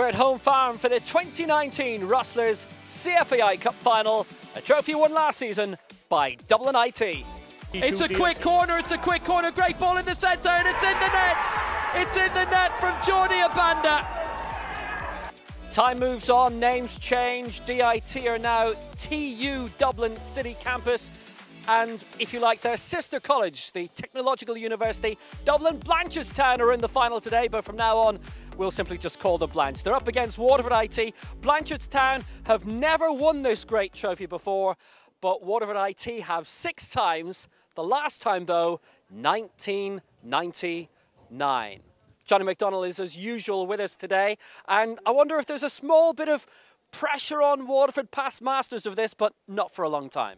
at home farm for the 2019 Rustlers CFAI Cup Final, a trophy won last season by Dublin-IT. It's a quick corner, great ball in the centre, and it's in the net! It's in the net from Jordi Abanda. Time moves on, names change, DIT are now TU Dublin City Campus, and if you like, their sister college, the Technological University, Dublin-Blanchardstown, are in the final today, but from now on, we'll simply just call them Blanch. They're up against Waterford IT. Blanchardstown have never won this great trophy before, but Waterford IT have 6 times. The last time, though, 1999. Johnny McDonnell is, as usual, with us today, and I wonder if there's a small bit of pressure on Waterford, past masters of this, but not for a long time.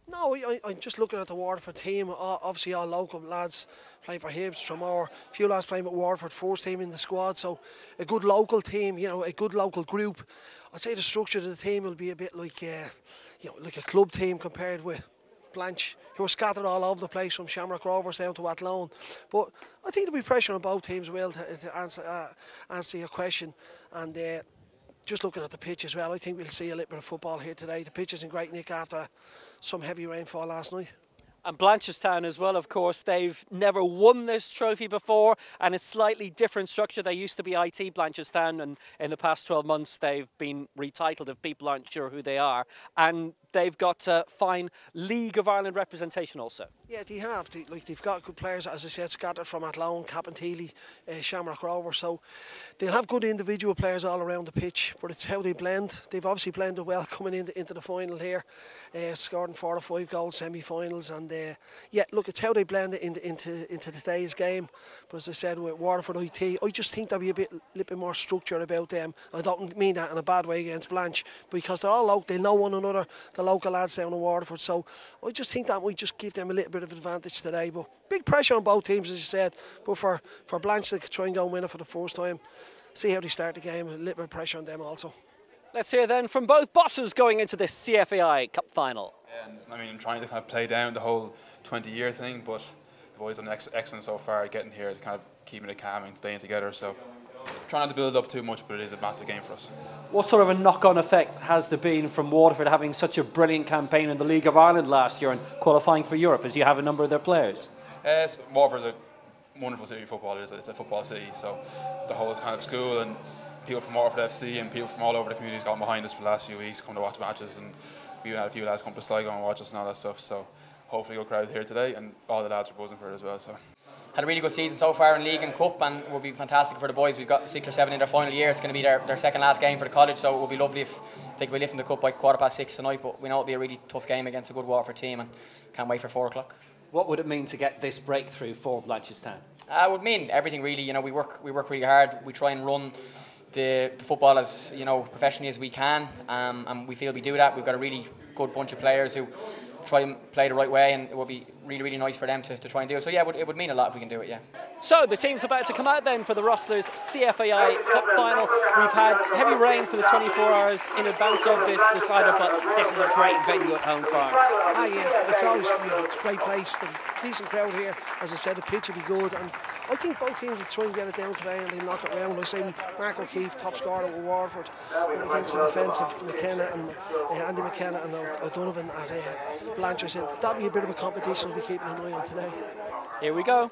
No, I'm just looking at the Waterford team. Obviously, all local lads playing for Hibs, Tramore, a few lads playing with Waterford, first team in the squad. So a good local team, you know, a good local group. I'd say the structure of the team will be a bit like, you know, like a club team compared with Blanch, who are scattered all over the place from Shamrock Rovers down to Athlone. But I think there'll be pressure on both teams, Will, to answer your question. And just looking at the pitch as well, I think we'll see a little bit of football here today. The pitch is in great nick after some heavy rainfall last night. And Blanchardstown as well, of course, they've never won this trophy before, and it's slightly different structure. They used to be IT Blanchardstown, and in the past 12 months they've been retitled if people aren't sure who they are. And they've got fine League of Ireland representation also. Yeah, they have. They've got good players, as I said, scattered from Athlone, Cappenteely, Shamrock Rovers. So they'll have good individual players all around the pitch, but it's how they blend. They've obviously blended well coming into the final here, scoring 4 or 5 goals semi-finals, and yeah, look, it's how they blend it into today's game. But as I said, with Waterford IT, I just think there'll be a little bit more structure about them. And I don't mean that in a bad way against Blanch, because they're all local, they know one another, the local lads down in Waterford. So I just think that might just give them a little bit of advantage today. But big pressure on both teams, as you said. But for Blanch to try and go and win it for the first time, see how they start the game, a little bit of pressure on them also. Let's hear then from both bosses going into this CFAI Cup Final. And I mean, I'm trying to kind of play down the whole 20-year thing, but the boys have done excellent so far getting here, kind of keeping it calm and staying together. So trying not to build up too much, but it is a massive game for us. What sort of a knock-on effect has there been from Waterford having such a brilliant campaign in the League of Ireland last year and qualifying for Europe, as you have a number of their players? Waterford's a wonderful city of football. It's a football city, so the whole kind of school and people from Waterford FC and people from all over the communities got behind us for the last few weeks, come to watch matches, and we had a few lads come to Sligo and watch us and all that stuff. So hopefully a good crowd here today, and all the lads are buzzing for it as well. So had a really good season so far in League and Cup, and it will be fantastic for the boys. We've got 6 or 7 in their final year. It's going to be their second last game for the college, so it will be lovely if they could be lifting the cup by 6:15 tonight. But we know it'll be a really tough game against a good Waterford team, and can't wait for 4 o'clock. What would it mean to get this breakthrough for Blanchardstown? It would mean everything, really. You know, we work really hard. We try and run the football as, you know, professionally as we can, and we feel we do that. We've got a really good bunch of players who try and play the right way, and it would be really nice for them to try and do it. So yeah, it would mean a lot if we can do it, yeah. So the team's about to come out then for the Rustlers CFAI Cup Final. We've had heavy rain for the 24 hours in advance of this decided, but this is a great venue at home farm. Yeah, it's always, you know, it's a great place. The decent crowd here. As I said, the pitch will be good, and I think both teams will try and get it down today and they knock it round. I say Mark O'Keefe, top scorer with Waterford, against the defence of McKenna and Andy McKenna and O'Donovan at Blanchard. So that'll be a bit of a competition we'll be keeping an eye on today. Here we go.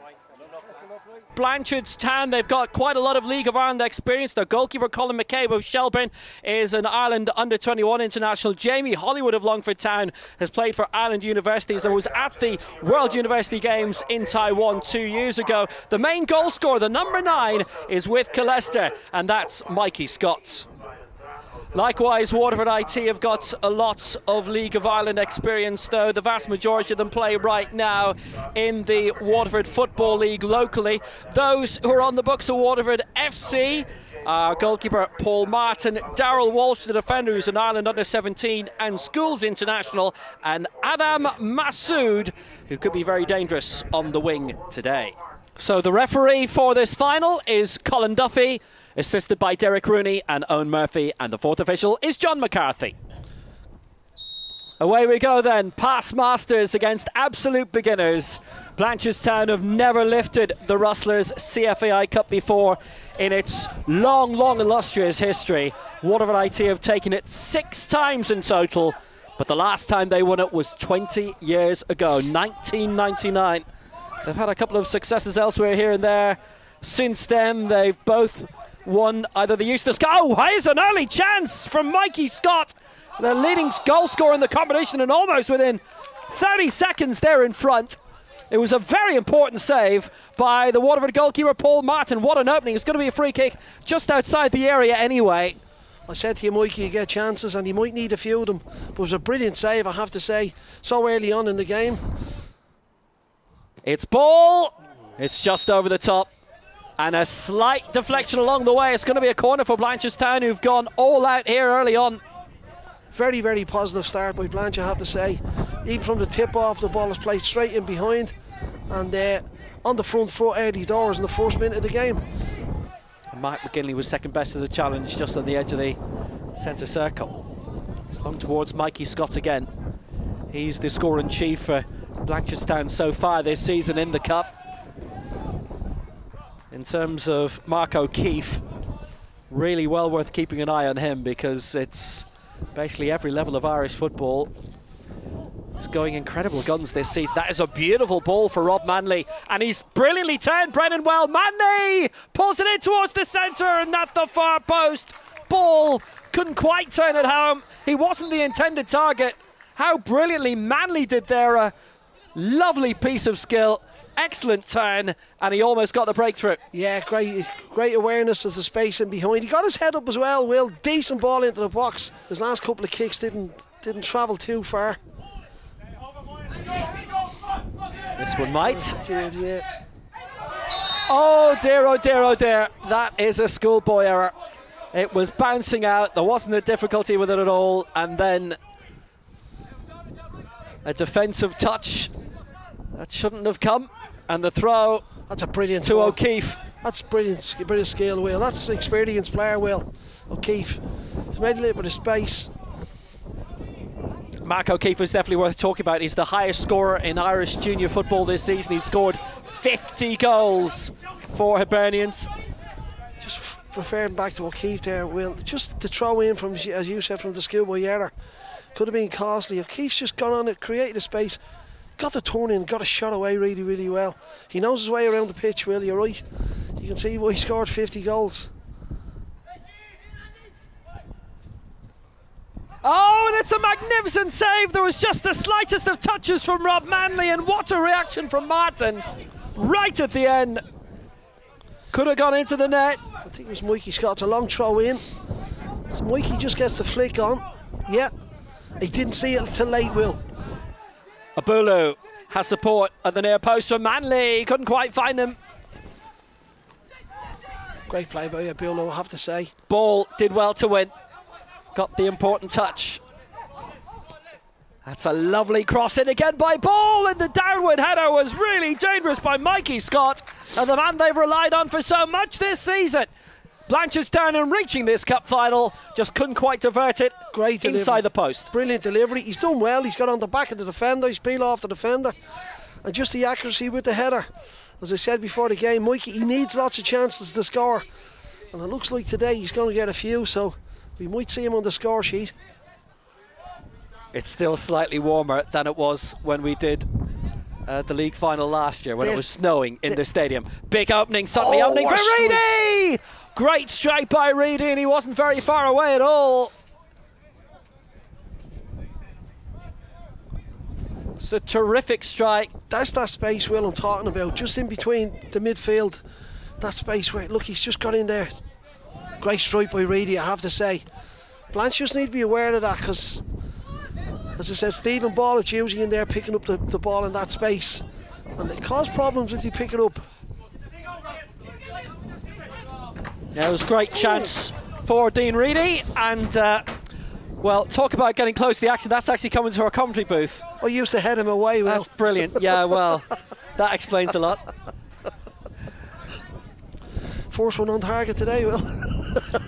Blanchardstown, they've got quite a lot of League of Ireland experience. Their goalkeeper, Colin McCabe of Shelburne, is an Ireland under-21 international. Jamie Hollywood of Longford Town has played for Ireland Universities and was at the World University Games in Taiwan 2 years ago. The main goal scorer, the number 9, is with Colester, and that's Mikey Scott. Likewise, Waterford IT have got a lot of League of Ireland experience, though the vast majority of them play right now in the Waterford Football League locally. Those who are on the books of Waterford FC are goalkeeper Paul Martin, Darryl Walsh, the defender, who's an Ireland under-17 and schools international, and Adam Massoud, who could be very dangerous on the wing today. So the referee for this final is Colin Duffy, assisted by Derek Rooney and Owen Murphy, and the 4th official is John McCarthy. Away we go then, past masters against absolute beginners. Blanchardstown have never lifted the Rustlers CFAI Cup before in its long, long illustrious history. Waterford IT have taken it 6 times in total, but the last time they won it was 20 years ago, 1999. They've had a couple of successes elsewhere here and there. Since then, they've both won either the Eustace Cup. Oh, here's an early chance from Mikey Scott, the leading goal scorer in the competition, and almost within 30 seconds they're in front. It was a very important save by the Waterford goalkeeper, Paul Martin. What an opening. It's going to be a free kick just outside the area anyway. I said to you, Mikey, you get chances and you might need a few of them. But it was a brilliant save, I have to say, so early on in the game. It's ball. It's just over the top. And a slight deflection along the way. It's going to be a corner for Blanchardstown, who've gone all out here early on. Very, very positive start by Blanche, I have to say. Even from the tip off, the ball is played straight in behind. And on the front foot early doors in the first minute of the game. And Mark McGinley was second best of the challenge, just on the edge of the centre circle. It's long towards Mikey Scott again. He's the scorer-in-chief for Blanchardstown so far this season in the Cup. In terms of Mark O'Keefe, really well worth keeping an eye on him, because it's basically every level of Irish football is going incredible guns this season. That is a beautiful ball for Rob Manley, and he's brilliantly turned Brennan well. Manley pulls it in towards the centre and at the far post. Ball couldn't quite turn it home. He wasn't the intended target. How brilliantly Manley did there. A lovely piece of skill. Excellent turn, and he almost got the breakthrough. Yeah, great awareness of the space in behind. He got his head up as well, Will. Decent ball into the box. His last couple of kicks didn't travel too far. This one might. Yeah. Oh dear, oh dear, oh dear. That is a schoolboy error. It was bouncing out. There wasn't a difficulty with it at all. And then a defensive touch that shouldn't have come. And the throw. That's a brilliant to ball. O'Keefe. That's brilliant skill, Will. That's an experienced player, Will. O'Keefe. He's made a little bit of space. Mark O'Keefe is definitely worth talking about. He's the highest scorer in Irish junior football this season. He's scored 50 goals for Hibernians. Just referring back to O'Keefe there, Will. Just the throw in from, as you said, from the schoolboy error could have been costly. O'Keefe's just gone on it, created a space, got the turn in, got a shot away really, really well. He knows his way around the pitch, Will. You're right. You can see why he scored 50 goals. Oh, and it's a magnificent save. There was just the slightest of touches from Rob Manley, and what a reaction from Martin right at the end. Could have gone into the net. I think it was Mikey Scott. It's a long throw in. So Mikey just gets the flick on. Yeah, he didn't see it till late, Will. Abulu has support at the near post from Manley. He couldn't quite find him. Great play by Abulu, I have to say. Ball did well to win. Got the important touch. That's a lovely cross in again by Ball, and the downward header was really dangerous by Mikey Scott, and the man they've relied on for so much this season. Blanchardstown, in reaching this cup final, just couldn't quite divert it. Great delivery. Inside the post. Brilliant delivery. He's done well. He's got on the back of the defender. He's peeled off the defender, and just the accuracy with the header. As I said before the game, Mikey, he needs lots of chances to score, and it looks like today he's going to get a few, so we might see him on the score sheet. It's still slightly warmer than it was when we did the league final last year, when it was snowing in the stadium. Big opening, suddenly opening for Reedy! Great strike by Reedy, and he wasn't very far away at all. It's a terrific strike. That's that space, Will, I'm talking about, just in between the midfield. That space where, look, he's just got in there. Great strike by Reedy, I have to say. Blanche just need to be aware of that, because, as I said, Stephen Ball is usually in there picking up the ball in that space, and it cause problems if you pick it up. Yeah, it was a great chance for Dean Reedy, and well, talk about getting close to the action. That's actually coming to our commentary booth. I used to head him away, Will. That's brilliant. Yeah, well, that explains a lot. First one on target today, Will.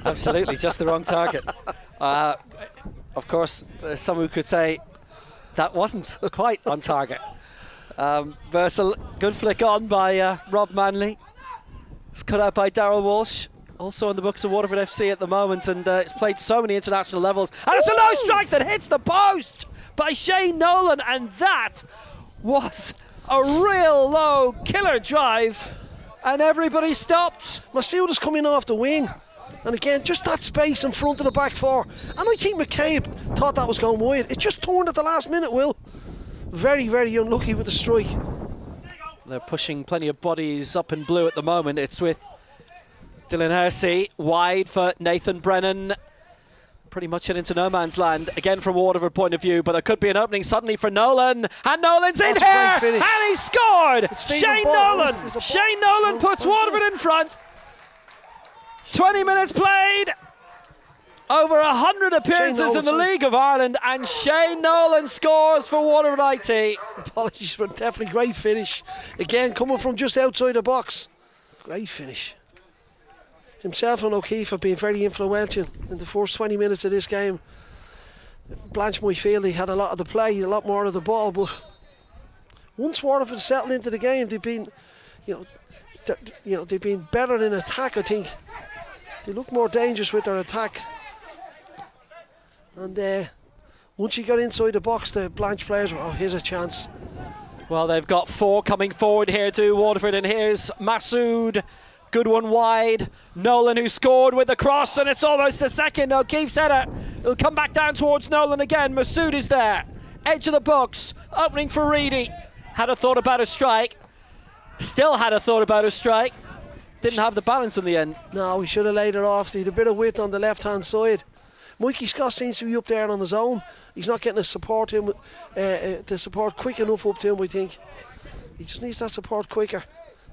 Absolutely, just the wrong target. Of course, there's someone who could say that wasn't quite on target. But a good flick on by Rob Manley. It's cut out by Darryl Walsh, also in the books of Waterford FC at the moment, and it's played so many international levels. And it's a low strike that hits the post by Shane Nolan, and that was a real low killer drive, and everybody stopped. Masood is coming off the wing, and again, just that space in front of the back four. And I think McCabe thought that was going wide. It just turned at the last minute, Will. Very, very unlucky with the strike. They're pushing plenty of bodies up in blue at the moment. It's with Dylan Hersey wide for Nathan Brennan. Pretty much it into no man's land again from Waterford point of view, but there could be an opening suddenly for Nolan, and Nolan's in here, and he scored. Shane Nolan puts Waterford in front. 20 minutes played, over 100 appearances in the League of Ireland, and Shane Nolan scores for Waterford IT. Apologies, but definitely great finish. Again, coming from just outside the box. Great finish. Himself and O'Keefe have been very influential in the first 20 minutes of this game. Blanche might feel they had a lot of the play, a lot more of the ball, but once Waterford settled into the game, they've been, they've been better in attack. I think they look more dangerous with their attack. And once you got inside the box, the Blanche players were, oh, here's a chance. Well, they've got 4 coming forward here to Waterford, and here's Masood. Good one wide. Nolan, who scored with the cross, and it's almost a second. O'Keefe's header. It'll come back down towards Nolan again. Masood is there. Edge of the box. Opening for Reedy. Had a thought about a strike. Still had a thought about a strike. Didn't have the balance in the end. No, he should have laid it off. He had a bit of width on the left-hand side. Mikey Scott seems to be up there on his own. He's not getting the support quick enough up to him, I think. He just needs that support quicker.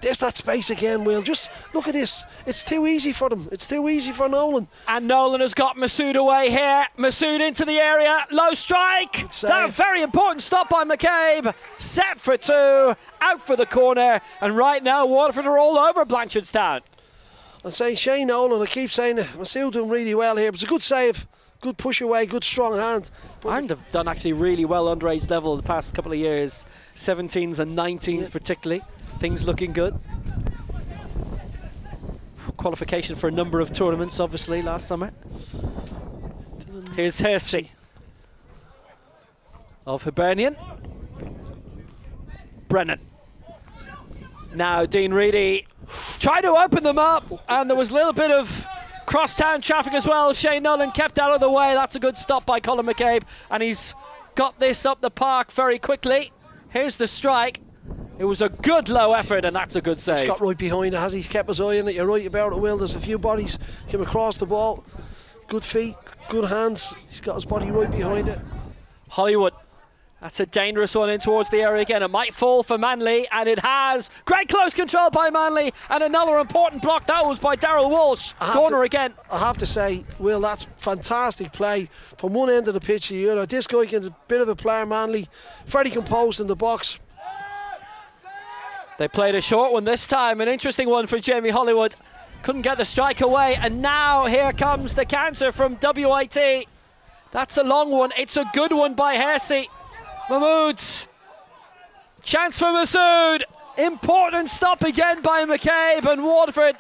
There's that space again, Will. Just look at this. It's too easy for them. It's too easy for Nolan. And Nolan has got Masood away here. Masood into the area. Low strike. That very important stop by McCabe. Set for 2. Out for the corner. And right now, Waterford are all over Blanchardstown. I'm saying Shane Nolan, I keep saying it. Masood doing really well here. It was a good save. Good push away. Good strong hand. Ireland have done actually really well underage level the past couple of years. 17s and 19s particularly. Things looking good. Qualification for a number of tournaments, obviously, last summer. Here's Hersey of Hibernian. Brennan. Now Dean Reedy tried to open them up, and there was a little bit of cross-town traffic as well. Shane Nolan kept out of the way. That's a good stop by Colin McCabe, and he's got this up the park very quickly. Here's the strike. It was a good low effort, and that's a good save. He's got right behind it, has he? Kept his eye on it. You're right about it, Will. There's a few bodies came across the ball. Good feet, good hands. He's got his body right behind it. Hollywood. That's a dangerous one in towards the area again. It might fall for Manley, and it has. Great close control by Manley, and another important block. That was by Darryl Walsh. Corner again. I have to say, Will, that's fantastic play from one end of the pitch to the other. This guy gets a bit of a player, Manley. Very composed in the box. They played a short one this time, an interesting one for Jamie Hollywood. Couldn't get the strike away, and now here comes the counter from WIT. That's a long one. It's a good one by Hersey. Mahmoud. Chance for Masood. Important stop again by McCabe, and Waterford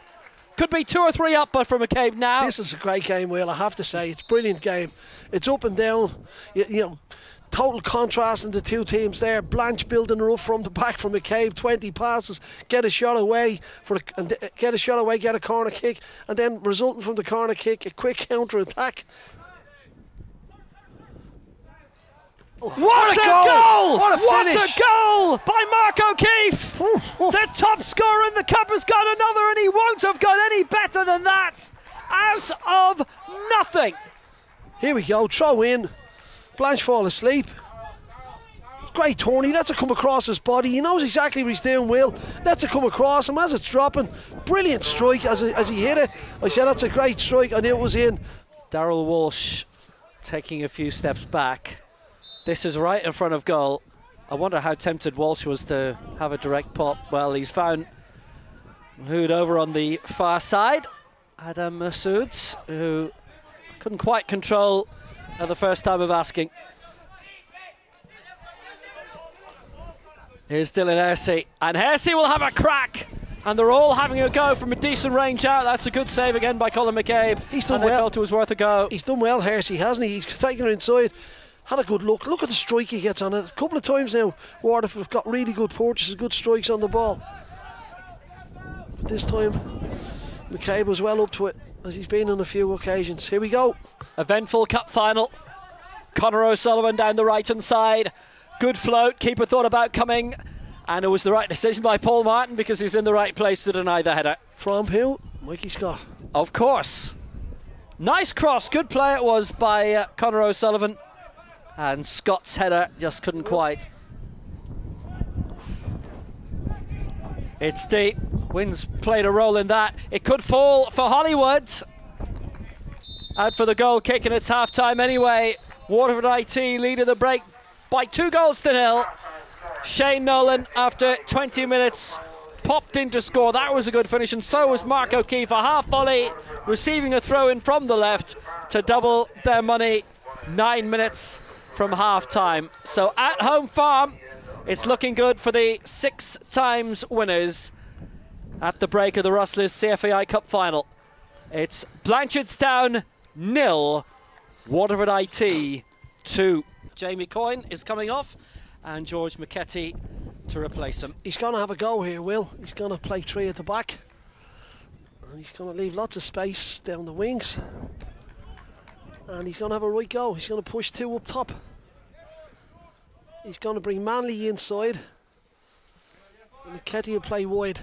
could be 2 or 3 up, but for McCabe now. This is a great game, Will, I have to say. It's a brilliant game. It's up and down. You know, total contrast in the two teams there. Blanche building her up from the back from McCabe. 20 passes, get a shot away, get a corner kick, and then resulting from the corner kick, a quick counter attack. What a goal! What a finish! What a goal by Mark O'Keefe! The top scorer in the cup has got another, and he won't have got any better than that. Out of nothing. Here we go, throw in. Blanche fall asleep. Great Tony, lets it come across his body. He knows exactly what he's doing, Will. Lets it come across him as it's dropping. Brilliant strike as he hit it. I said that's a great strike, I knew it was in. Darryl Walsh taking a few steps back. This is right in front of goal. I wonder how tempted Walsh was to have a direct pop. Well, he's found Mahmoud over on the far side. Adam Masood, who couldn't quite control at the first time of asking. Here's Dylan Hersey, and Hersey will have a crack. And they're all having a go from a decent range out. That's a good save again by Colin McCabe. He's done and they well. felt it was worth a go. He's done well, Hersey, hasn't he? He's taken it inside. Had a good look. Look at the strike he gets on it. A couple of times now, Waterford have got really good purchases, good strikes on the ball. But this time, McCabe was well up to it, as he's been on a few occasions. Here we go. Eventful cup final. Conor O'Sullivan down the right-hand side. Good float. Keeper thought about coming. And it was the right decision by Paul Martin because he's in the right place to deny the header. From who? Mikey Scott. Of course. Nice cross. Good play it was by Conor O'Sullivan. And Scott's header just couldn't quite. It's deep. Wind's played a role in that. It could fall for Hollywood. Out for the goal kick, and it's half-time anyway. Waterford IT lead of the break by 2-0. Shane Nolan, after 20 minutes, popped in to score. That was a good finish, and so was Mark O'Keefe. A half volley, receiving a throw-in from the left to double their money. 9 minutes from half-time. So at home farm, it's looking good for the 6 times winners at the break of the Rustlers CFAI Cup Final. It's Blanchardstown 0, Waterford IT 2. Jamie Coyne is coming off, and George McKetty to replace him. He's going to have a go here, Will. He's going to play 3 at the back. And he's going to leave lots of space down the wings. And he's going to have a right go. He's going to push 2 up top. He's going to bring Manley inside. And McKetty will play wide.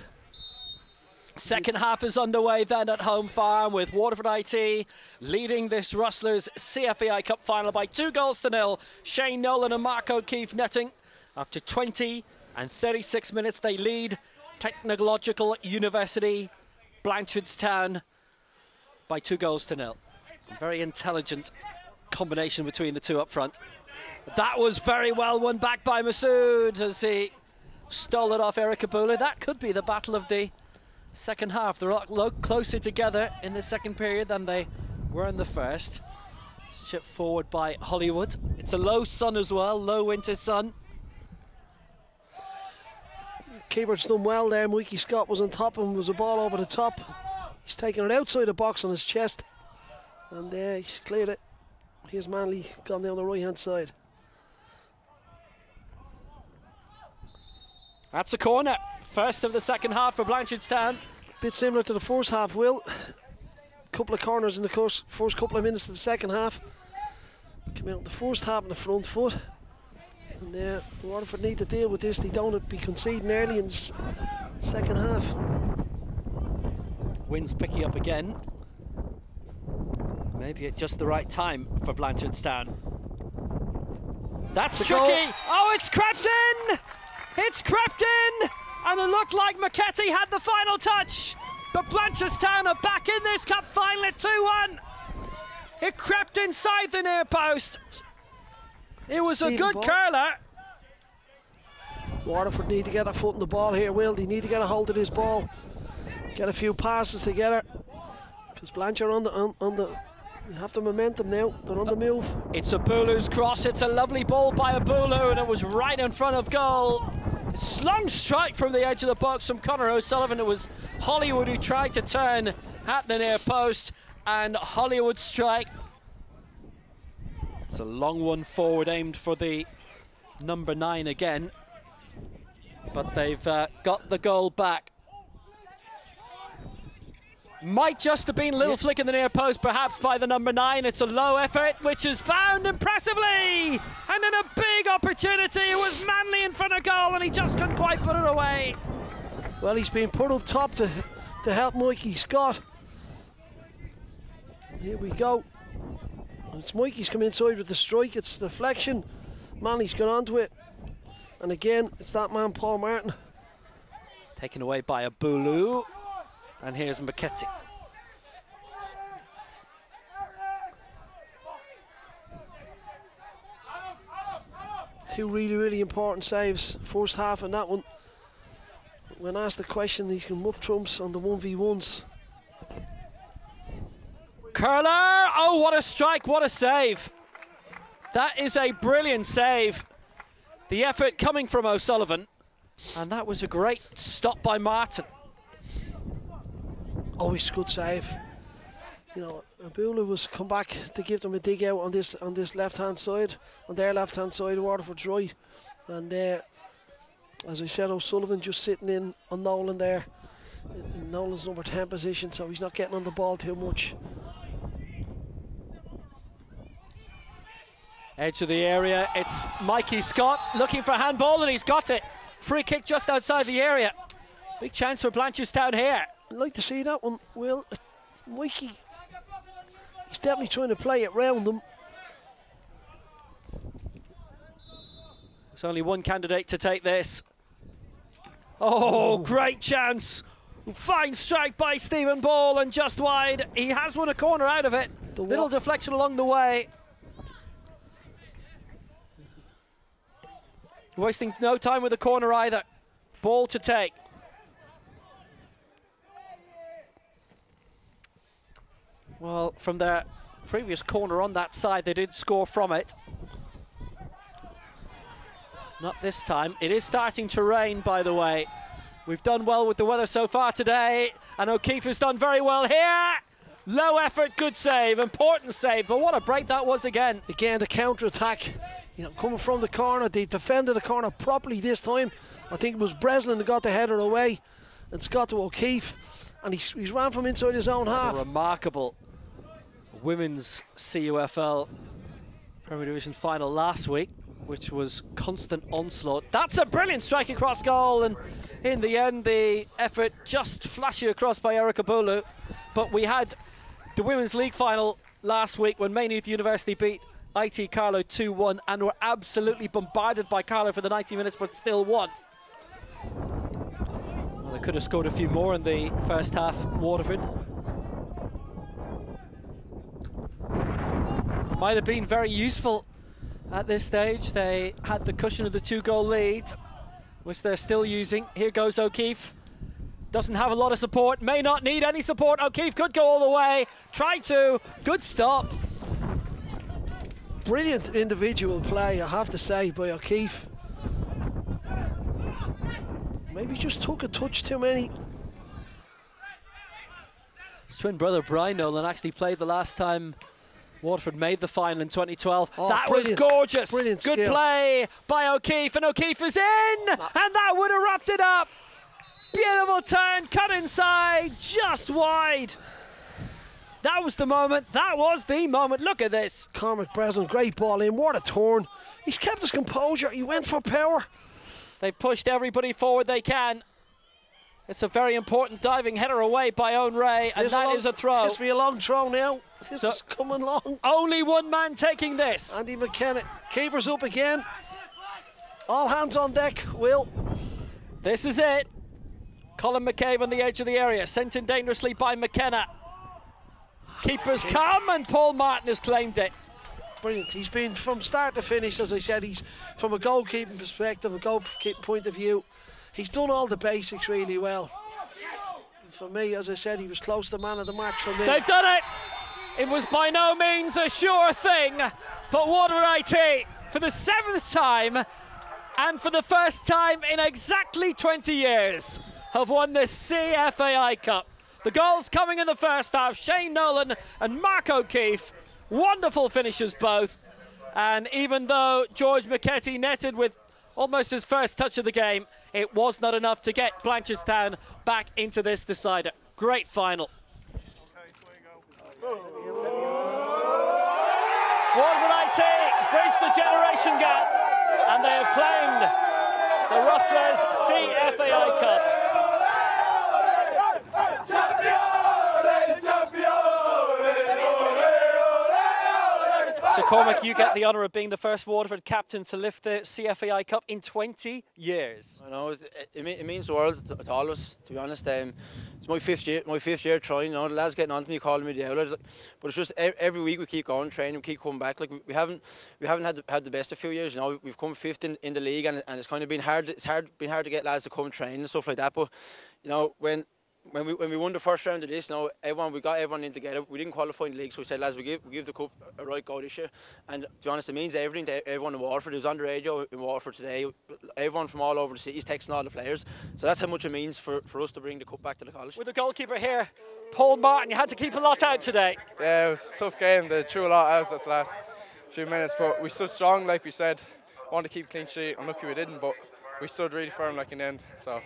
Second half is underway then at home farm, with Waterford IT leading this Rustlers CFAI Cup Final by 2-0. Shane Nolan and Mark O'Keefe netting. After 20 and 36 minutes, they lead Technological University Blanchardstown by 2-0. Very intelligent combination between the two up front. That was very well won back by Masood as he stole it off Eric Kabula. That could be the battle of the second half. They're a lot closer together in the second period than they were in the first. Chipped forward by Hollywood. It's a low sun as well, low winter sun. Keeper's done well there. Mikey Scott was on top of him, was a ball over the top. He's taken it outside the box on his chest. And he's cleared it. Here's Manley gone down the right hand side. That's a corner. First of the second half for Blanchardstown. Bit similar to the first half, Will. Couple of corners in the first couple of minutes of the second half. Came out in the first half on the front foot. And Waterford need to deal with this. They don't be conceding early in the second half. Wind's picking up again. Maybe at just the right time for Blanchardstown. That's tricky. Oh, it's crept in! It's crept in! And it looked like McKetty had the final touch. But Blanchardstown are back in this cup final at 2-1. It crept inside the near post. It was a good curler. Waterford need to get a foot in the ball here, Will. They need to get a hold of this ball. Get a few passes together. Because Blanchard on the they have the momentum now. They're on the move. It's Abulu's cross. It's a lovely ball by Abulu, and it was right in front of goal. Slung strike from the edge of the box from Conor O'Sullivan. It was Hollywood who tried to turn at the near post, and Hollywood strike. It's a long one forward, aimed for the number 9 again, but they've got the goal back. Might just have been a little flick in the near post, perhaps, by the number 9. It's a low effort, which is found impressively. And then a big opportunity. It was Manley in front of goal, and he just couldn't quite put it away. Well, he's been put up top to help Mikey Scott. Here we go. It's Mikey's come inside with the strike. It's deflection. Manley's gone onto it. And again, it's that man, Paul Martin. Taken away by Abulu. And here's McKetty. Two really, really important saves. First half and that one. When asked the question, he's going up trumps on the 1v1s. Curler! Oh, what a strike, what a save. That is a brilliant save. The effort coming from O'Sullivan. And that was a great stop by Martin. Always good save. You know, Abula was come back to give them a dig out on this left-hand side, on their left-hand side. Waterford's right, and as I said, O'Sullivan just sitting in on Nolan there, in Nolan's number 10 position, so he's not getting on the ball too much. Edge of the area, it's Mikey Scott looking for a handball, and he's got it. Free kick just outside the area. Big chance for Blanchardstown here. I'd like to see that one. Well, Mikey, he's definitely trying to play it round them. There's only one candidate to take this. Oh, great chance. Fine strike by Stephen Ball, and just wide. He has won a corner out of it. Little deflection along the way. Wasting no time with the corner either. Ball to take. Well, from their previous corner on that side, they did score from it. Not this time. It is starting to rain, by the way. We've done well with the weather so far today, and O'Keefe has done very well here. Low effort, good save, important save, but what a break that was again. Again, the counter-attack, you know, coming from the corner. They defended the corner properly this time. I think it was Breslin that got the header away, and it's got to O'Keefe, and he's ran from inside his own half. A remarkable women's CUFL Premier Division final last week, which was constant onslaught. That's a brilliant strike across goal, and in the end the effort just flashy across by Erica Bulu. But we had the women's league final last week when Maynooth University beat IT Carlow 2-1 and were absolutely bombarded by Carlow for the 90 minutes, but still won. Well, they could have scored a few more in the first half, Waterford. Might have been very useful at this stage. They had the cushion of the 2-goal lead, which they're still using. Here goes O'Keefe. Doesn't have a lot of support, may not need any support. O'Keefe could go all the way, try to, good stop. Brilliant individual play, I have to say, by O'Keefe. Maybe just took a touch too many. His twin brother Brian Nolan actually played the last time Waterford made the final in 2012. Oh, that brilliant. was gorgeous. Brilliant Good skill. play by O'Keefe, and O'Keefe is in, and that would have wrapped it up. Beautiful turn, cut inside, just wide. That was the moment, that was the moment. Look at this. Cormac Breslin, great ball in, what a turn. He's kept his composure, he went for power. They pushed everybody forward they can. It's a very important diving header away by Owen Ray, and that is a throw. This will be a long throw now. This is coming long. Only one man taking this. Andy McKenna, keeper's up again. All hands on deck, Will. This is it. Colin McCabe on the edge of the area, sent in dangerously by McKenna. Keepers come, and Paul Martin has claimed it. Brilliant. He's been from start to finish, as I said, he's from a goalkeeping perspective, a goalkeeping point of view. He's done all the basics really well. For me, as I said, he was close to man of the match for me. They've done it. It was by no means a sure thing, but Waterford IT, for the 7th time, and for the first time in exactly 20 years, have won the CFAI Cup. The goals coming in the first half, Shane Nolan and Mark O'Keefe. Wonderful finishes both. And even though George McKetty netted with almost his first touch of the game, it was not enough to get Blanchardstown back into this decider. Great final. Waterford IT bridged the generation gap, and they have claimed the Rustlers CFAI Cup. So Cormac, you get the honour of being the first Waterford captain to lift the CFAI Cup in 20 years. I know it means the world to all of us. To be honest, it's my fifth year trying. You know, the lads getting on to me, calling me the outlet. But it's just every week we keep going, training, we keep coming back. Like we haven't had the best of few years. You know, we've come fifth in the league, and it's kind of been hard. It's been hard to get lads to come train and stuff like that. But you know, when when we won the first round of this, we got everyone in together. We didn't qualify in the league, so we said, lads, we give the cup a right go this year. And to be honest, it means everything to everyone in Waterford. It was on the radio in Waterford today. Everyone from all over the city is texting all the players. So that's how much it means for us to bring the cup back to the college. With the goalkeeper here, Paul Martin, you had to keep a lot out today. Yeah, it was a tough game. They threw a lot at us at the last few minutes, but we stood strong, like we said. Wanted to keep a clean sheet. Unlucky we didn't, but we stood really firm, like in the end. So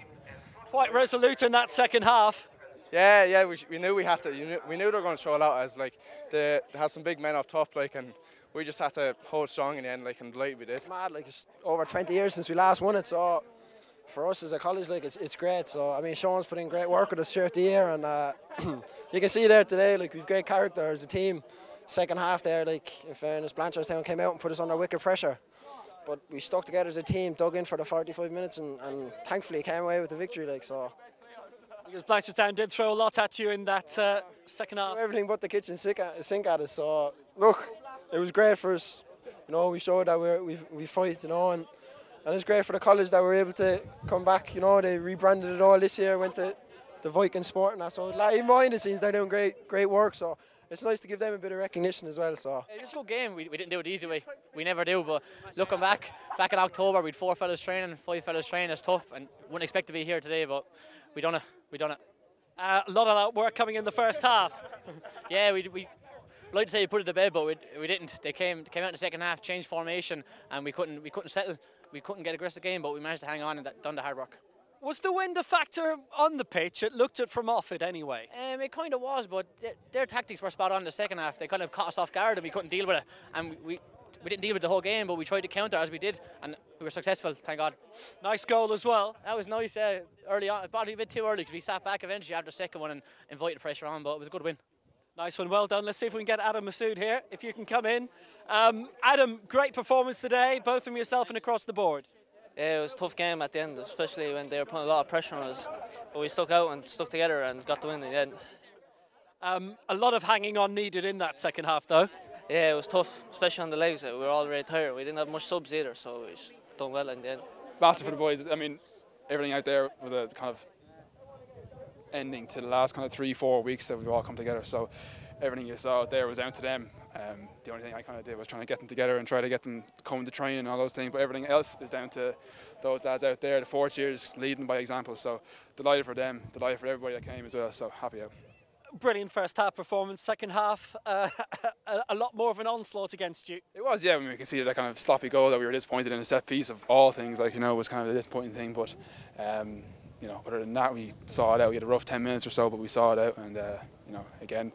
quite resolute in that second half. Yeah, we knew we had to. We knew they were going to throw it out, as like they had some big men up top, like, and we just had to hold strong in the end, like, and delighted we did. It's mad, like, it's over 20 years since we last won it, so for us as a college, like, it's great. So I mean, Sean's put in great work with us throughout the year, and you can see there today, like, we've great character as a team. Second half there, like, in fairness, Blanchardstown came out and put us under wicked pressure, but we stuck together as a team, dug in for the 45 minutes, and thankfully came away with the victory, like, so. Because Blanchardstown did throw a lot at you in that second half. Everything but the kitchen sink at us. So look, it was great for us. You know, we showed that we fight. You know, and it's great for the college that we're able to come back. You know, they rebranded it all this year. Went to the WIT and that. So like, even behind the scenes, they're doing great work. So it's nice to give them a bit of recognition as well. So it was a good game. We didn't do it the easy way. We never do. But looking back in October, we'd 4 fellas training, 5 fellas training. It's tough, and wouldn't expect to be here today, but we done it. A lot of that work coming in the first half. Yeah, we like to say we put it to bed, but we didn't. They came out in the second half, changed formation, and we couldn't settle. We couldn't get aggressive game, but we managed to hang on and done the hard work. Was the wind a factor on the pitch? It looked it from off it anyway. It kind of was, but their tactics were spot on in the second half. They kind of caught us off guard and we couldn't deal with it. And we didn't deal with the whole game, but we tried to counter as we did, and we were successful, thank God. Nice goal as well. That was nice, early on. Probably a bit too early because we sat back eventually after the second one and invited pressure on, but it was a good win. Nice one, well done. Let's see if we can get Adam Masood here, if you can come in. Adam, great performance today, both from yourself and across the board. Yeah, it was a tough game at the end, especially when they were putting a lot of pressure on us. But we stuck out and stuck together and got the win in the end. A lot of hanging on needed in that second half, though. Yeah, it was tough, especially on the legs. We were all really tired. We didn't have much subs either, so we just done well in the end. Massive for the boys. I mean, everything out there was a kind of ending to the last kind of 3-4 weeks that we've all come together. So everything you saw out there was down to them. The only thing I kind of did was trying to get them together and try to get them coming to training and all those things. But everything else is down to those lads out there, the 4th years leading by example. So delighted for them, delighted for everybody that came as well. So happy out. Brilliant first half performance. Second half, a lot more of an onslaught against you. It was, yeah. I mean, we can see that kind of sloppy goal that we were disappointed in, a set piece of all things. Like, you know, was kind of a disappointing thing. But you know, other than that, we saw it out. We had a rough 10 minutes or so, but we saw it out. And you know, again,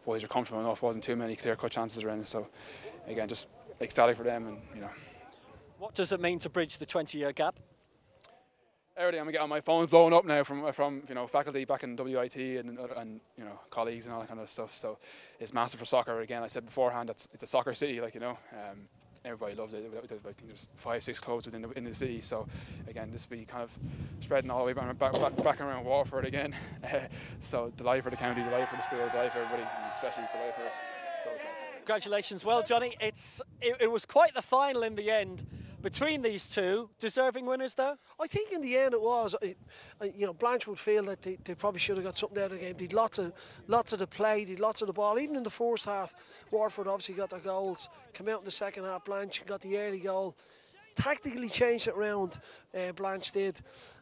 boys were comfortable enough. Wasn't too many clear-cut chances around. So again, just ecstatic for them. And you know, what does it mean to bridge the 20-year gap? Everything I'm getting, my phone's blowing up now from you know, faculty back in WIT and you know, colleagues and all that kind of stuff. So it's massive for soccer. Again, I said beforehand, it's a soccer city, like, you know. Everybody loves it. I think there's 5-6 clubs within the city. So again, this will be kind of spreading all the way back around Waterford again. So delighted for the county, delighted for the school, delighted for everybody, and especially delighted for those lads. Congratulations. Well, Johnny, it was quite the final in the end. Between these two, deserving winners though? I think in the end it was. You know, Blanche would feel that they probably should have got something out of the game. They had lots of the play, they had lots of the ball. Even in the first half, Waterford obviously got their goals. Come out in the second half, Blanche got the early goal. Tactically changed it around, Blanche did.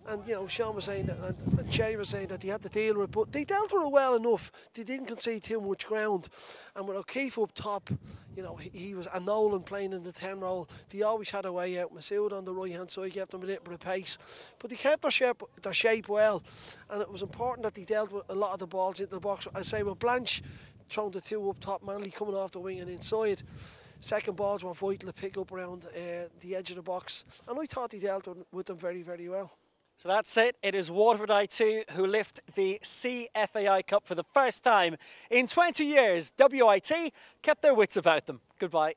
And, you know, Sean was saying that, and Shay was saying that they had to deal with it, but they dealt with it well enough. They didn't concede too much ground. And with O'Keefe up top, you know, he was, and Nolan playing in the 10 role, they always had a way out. Masood on the right-hand side kept them a little bit of pace. But they kept their shape well. And it was important that they dealt with a lot of the balls into the box. I say, with Blanche throwing the 2 up top, Manley coming off the wing and inside. Second balls were vital to pick up around the edge of the box. And I thought he dealt with them very, very well. So that's it. It is Waterford I2 who lift the CFAI Cup for the first time in 20 years. WIT kept their wits about them. Goodbye.